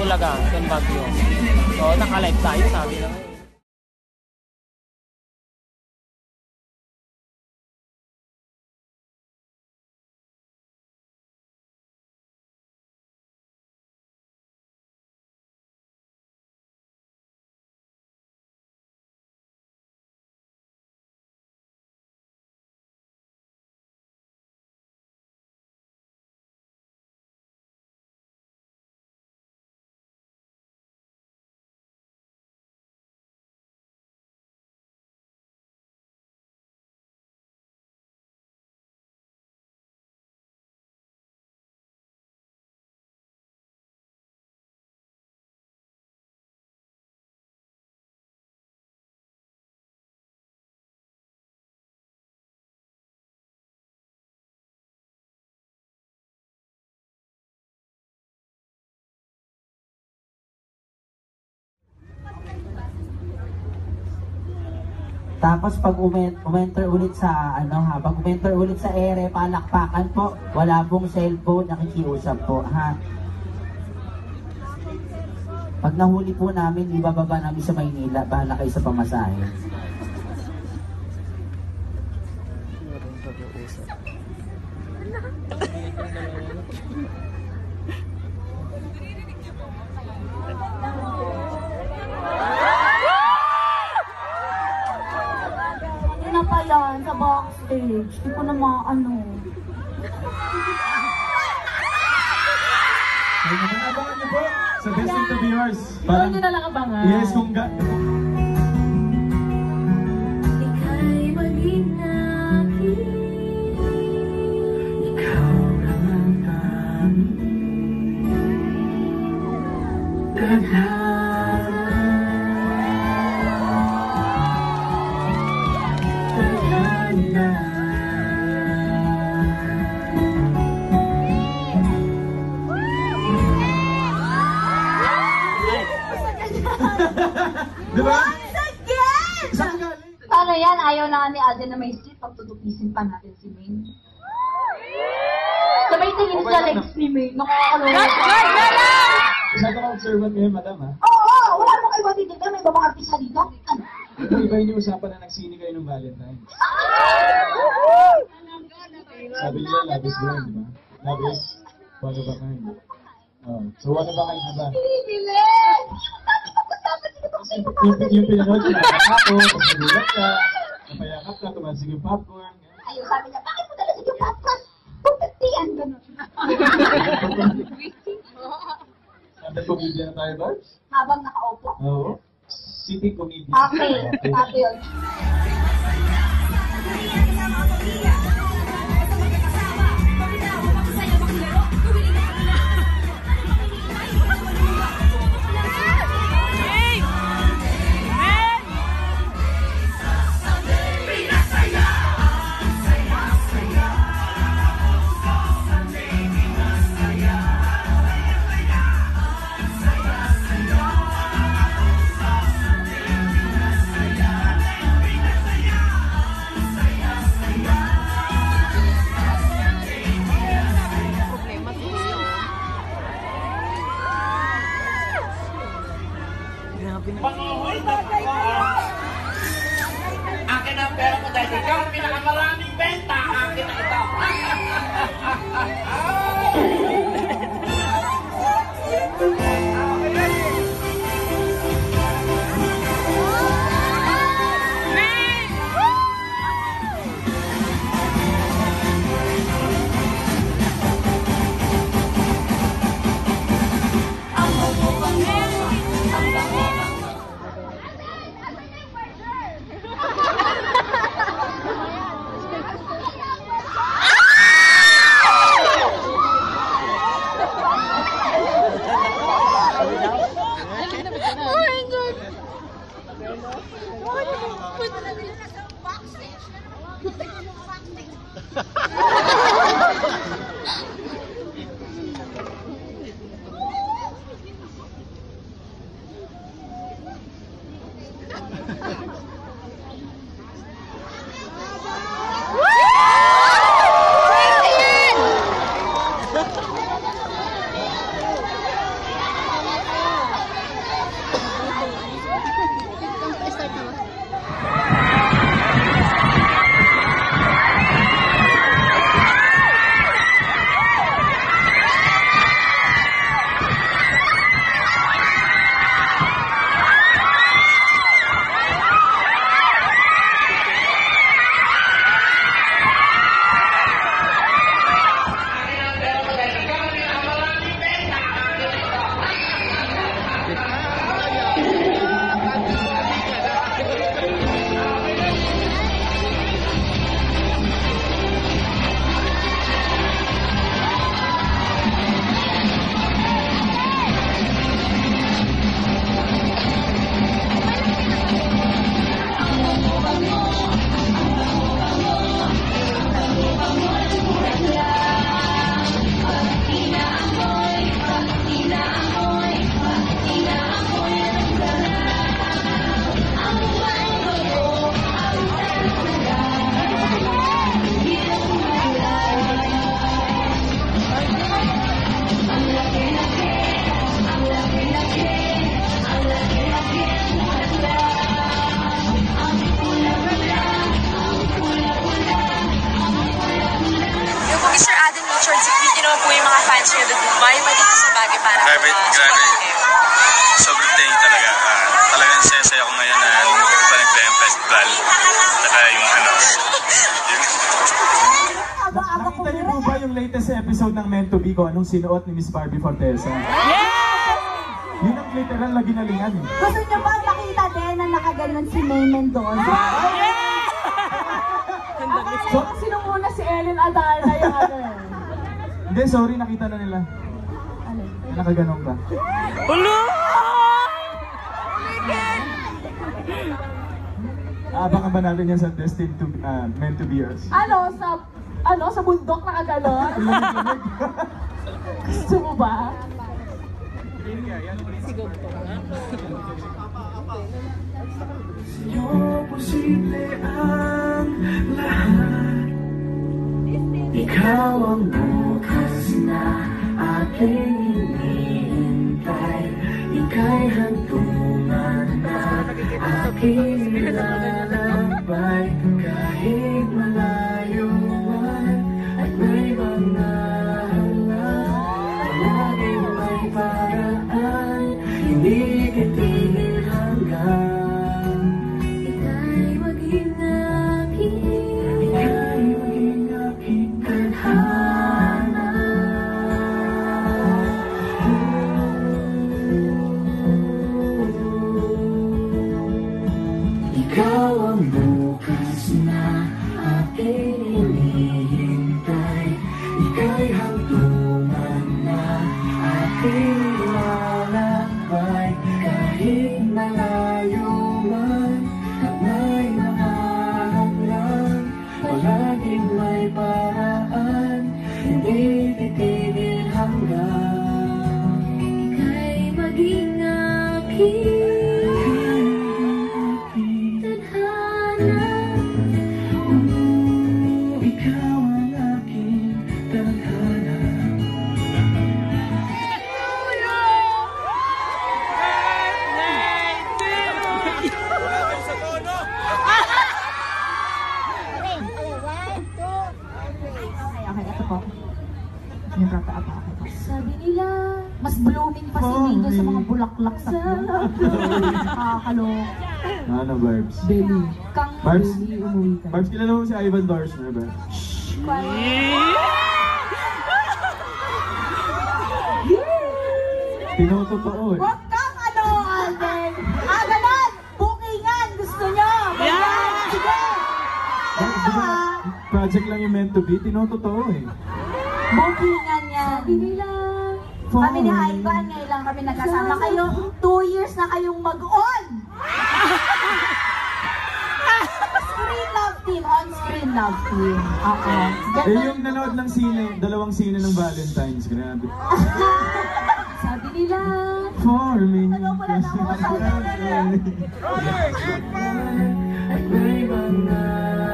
Bulaga, San Baguio. So, naka-live tayo, sabi na ngayon. Tapos pag umenter ulit sa pag umenter ulit sa ere, palakpakan po. Wala pong cellphone, nakikiusap po, ha. Pag nahuli po namin, ibababa namin sa Maynila, bahala kayo sa pamasahe. Na pa yan, sa backstage. Di ko na maano. Ay, naman abangan niyo po sa Best Interviewers. Parang nyo na lang abangan. Yes, kung Ika'y malinaki. Ikaw naman kami. Diba? Paano yan? Ayaw na nga ni Alden na may street. Pagtutupisin pa natin si Maine. Sabay tingin sa legs ni Maine. Nakakaloka. Masyado ka observant ngayon, madam, ha? Oo! Wala mo kayo matitigan. May ibang artista dito. Ano? Iba yung usapan na nagsini kayo ng Valentine's. Sabi niyo, labis ba yun, di ba? Labis? One of a kind. Oh. So, one of a kind na ba? Pinipilit! Yung pinanood, pinakak ako, pag nagulat ka, napayakap ka, tumansig yung popcorn. Ayun, sabi niya, bakit mo dala yung popcorn? Pupitian, gano'n. Sabi comedian na tayo, Barbs? Habang nakaupo. Oo. City comedian. Okay. Sabi yun. Akin ang pera mo dahil ikaw ang pinakamaraming benta. Akin na ito. friends here with Dubai. Pwede ka sa bagay para Grabe. Sobrang thank you talaga. Talagang saya ko ngayon na lumabas pa ng Playang Festival. Saka yung Nakita niyo po ba yung latest episode ng Meant to Be ko? Anong sinuot ni Miss Barbie Fortesa? Yun ang literal na ginalingan eh. Gusto niyo ba makita din na nakaganon si May Mendoza? So, Sino muna si Ellen Adarna yung ano eh? hindi, sorry, nakita na nila. Nakaganon ka. Abangan ba natin yan sa Destined to Meant to Be Us? Sa bundok nakaganon? Gusto mo ba? Posible ang lahat. Ikaw ang bukas na aking hinihintay. Ika'y hantungan na aking nilalakbay. Kahit malayo man at may mga halang, laging may paraan. Hindi titigil hanggang ikaw ang bukas na aking hinihintay. Ika'y hantungan na aking lalakbay. Kahit malayo man at may mga hadlang, palaging may paraan. Hindi titigil hanggang ika'y maging aking Sabi nila, mas blooming pa si May doon sa mga bulaklak sa Nakakalok. Ano, Barbs? Belly. Kang Barbs? Belly, umuwi ka. Barbs, kilala mo si Ivan Dorsner ba? Tinototoo eh. Huwag kang Alden. Ganon! Bookingan! Gusto nyo! Ganyan! Sige! Project lang yung Meant to Be, tinototoo eh. Bookingan yan. Sabi nila. Kami ni Ivan, ngayon lang kami nagkasama kayo. 2 years na kayong mag-on! Screen love team, on-screen love team. Yung nanood ng dalawang sine ng Valentine's, grabe. Sabi nila. For me. Ano pala na ako sa at may mga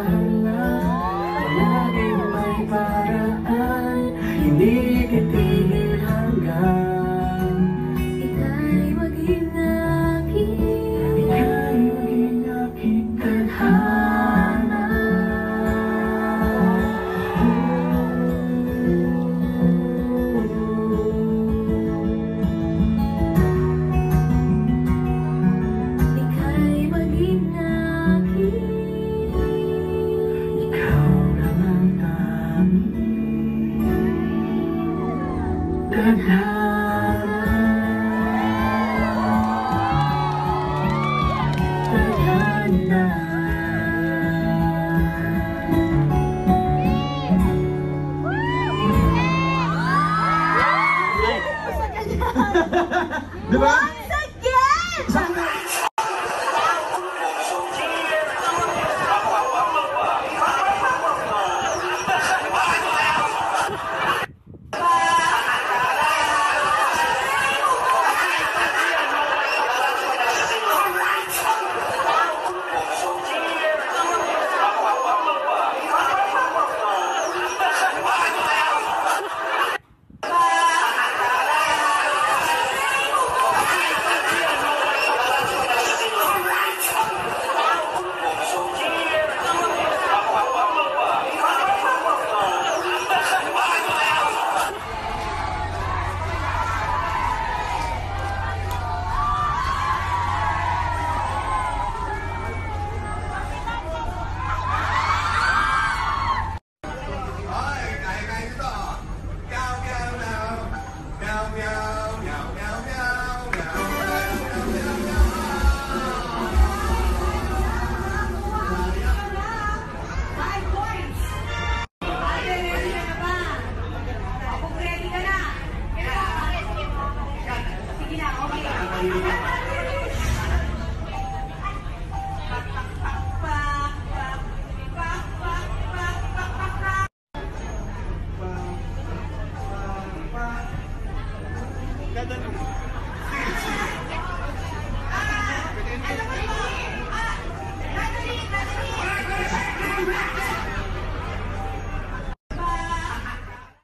halang, laging may paraan. Hindi titigil hanggang ika'y maging aking, ika'y maging aking tadhana. Ika'y maging aking, ikaw naman tanging tadhana. Tadhana. Diba? Once again! Ganda